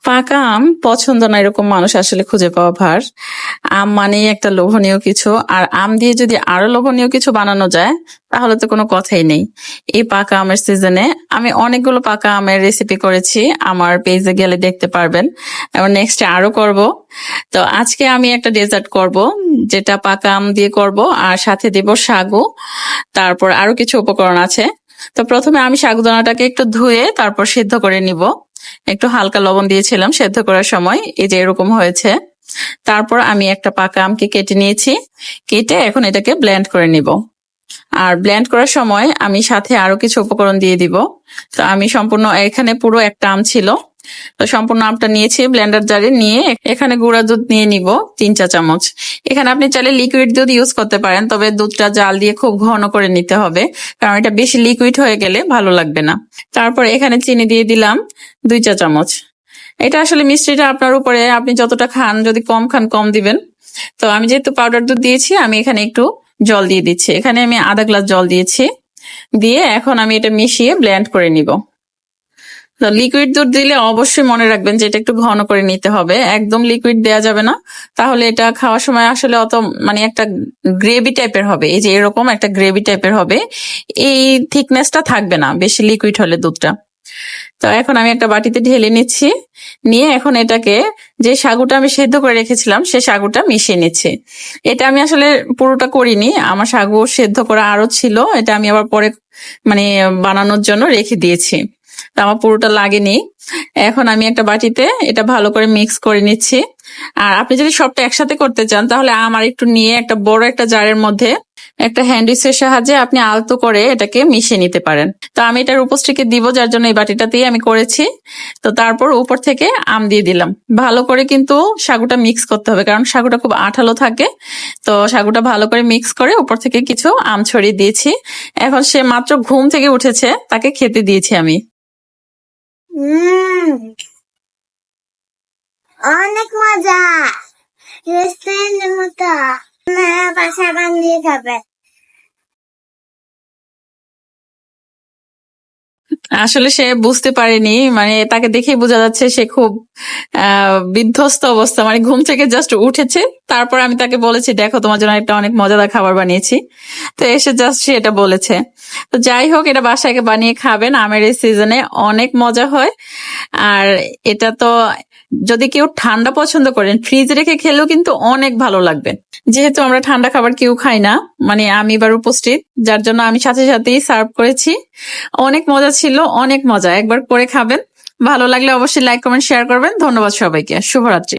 পাকা আম পছন্দ না এরকম মানুষ আসলে খুঁজে পাওয়া ভার। আম মানেই একটা লোভনীয় কিছু, আর আম দিয়ে যদি আরো লোভনীয় কিছু বানানো যায় তাহলে তো কোনো কথাই নেই। এই পাকা আমের সিজনে আমি অনেকগুলো পাকা আমের রেসিপি করেছি, আমার পেজে গেলে দেখতে পারবেন, এবং নেক্সট আরো করব। তো আজকে আমি একটা ডেজার্ট করব, যেটা পাকা আম দিয়ে করব, আর সাথে দেব সাগু। তারপর আরো কিছু উপকরণ আছে। তো প্রথমে আমি সাগুদানাটাকে একটু ধুয়ে তারপর সিদ্ধ করে নিব। একটু হালকা লবণ দিয়েছিলাম সেদ্ধ করার সময়, এই যে এরকম হয়েছে। তারপর আমি একটা পাকা আমকে কেটে নিয়েছি, কেটে এখন এটাকে ব্লেন্ড করে নিব। আর ব্লেন্ড করার সময় আমি সাথে আরো কিছু উপকরণ দিয়ে দিব। তো আমি সম্পূর্ণ এখানে পুরো একটা আম ছিল, তো সম্পূর্ণ আমটা নিয়েছি ব্লেন্ডার জারে নিয়ে এখানে গুঁড়া দুধ নিয়ে নিব 3 চা চামচ। এখানে আপনি চাইলে লিকুইড দুধ ইউজ করতে পারেন, তবে দুধটা জাল দিয়ে খুব ঘন করে নিতে হবে, কারণ এটা বেশি লিকুইড হয়ে গেলে ভালো লাগবে না। তারপর এখানে চিনি দিয়ে দিলাম 2 চা চামচ। এটা আসলে মিষ্টিটা আপনার উপরে, আপনি যতটা খান, যদি কম খান কম দিবেন। তো আমি যেহেতু পাউডার দুধ দিয়েছি, আমি এখানে একটু জল দিয়ে দিচ্ছি। এখানে আমি আধা গ্লাস জল দিয়েছি, দিয়ে এখন আমি এটা মিশিয়ে ব্লেন্ড করে নিব। তো লিকুইড দুধ দিলে অবশ্যই মনে রাখবেন যে এটা একটু ঘন করে নিতে হবে, একদম লিকুইড দেওয়া যাবে না, তাহলে এটা খাওয়ার সময় আসলে অত মানে একটা গ্রেভি টাইপের হবে, এই যে এরকম একটা গ্রেভি টাইপের হবে, এই থিকনেসটা থাকবে না বেশি লিকুইড হলে দুধটা। তো এখন আমি একটা বাটিতে ঢেলে নিচ্ছি, নিয়ে এখন এটাকে, যে সাগুটা আমি সেদ্ধ করে রেখেছিলাম সে সাগুটা মিশিয়ে নিচ্ছি। এটা আমি আসলে পুরোটা করিনি, আমার সাগু সেদ্ধ করা আরো ছিল, এটা আমি আবার পরে মানে বানানোর জন্য রেখে দিয়েছি, তো আমার পুরোটা লাগেনি। এখন আমি একটা বাটিতে এটা ভালো করে মিক্স করে নিচ্ছি। আর আপনি যদি সবটা একসাথে করতে চান তাহলে আমার একটু নিয়ে একটা বড় একটা জারের মধ্যে একটা হ্যান্ড উইচের সাহায্যে আপনি আলতো করে এটাকে মিশিয়ে নিতে পারেন। তো আমি এটার উপস্থিকে দিব, যার জন্য এই বাটিটাতেই আমি করেছি। তো তারপর উপর থেকে আম দিয়ে দিলাম, ভালো করে কিন্তু সাগুটা মিক্স করতে হবে, কারণ সাগুটা খুব আঠালো থাকে। তো সাগুটা ভালো করে মিক্স করে উপর থেকে কিছু আম ছড়িয়ে দিয়েছি। এখন সে মাত্র ঘুম থেকে উঠেছে, তাকে খেতে দিয়েছি আমি। অনেক মজা, রেস্টুরেন্টের মতো। আপনারা বাসায় বানিয়ে খাবেন। আসলে সে বুঝতে পারেনি, মানে তাকে দেখেই বোঝা যাচ্ছে সে খুব বিধ্বস্ত অবস্থা, মানে ঘুম থেকে জাস্ট উঠেছে। তারপর আমি তাকে বলেছি, দেখো তোমার জন্য একটা অনেক মজাদার খাবার বানিয়েছি। তো এসে জাস্ট সে এটা বলেছে। তো যাই হোক, এটা বাসায় বানিয়ে খাবেন, আমের এই সিজনে অনেক মজা হয়। আর এটা তো যদি কেউ ঠান্ডা পছন্দ করেন, ফ্রিজ রেখে খেলেও কিন্তু অনেক ভালো লাগবে। যেহেতু আমরা ঠান্ডা খাবার কেউ খাই না, মানে আমি এবার উপস্থিত, যার জন্য আমি সাথে সাথেই সার্ভ করেছি। অনেক মজা ছিল, অনেক মজা, একবার করে খাবেন। ভালো লাগলে অবশ্যই লাইক কমেন্ট শেয়ার করবেন। ধন্যবাদ সবাইকে, শুভরাত্রি।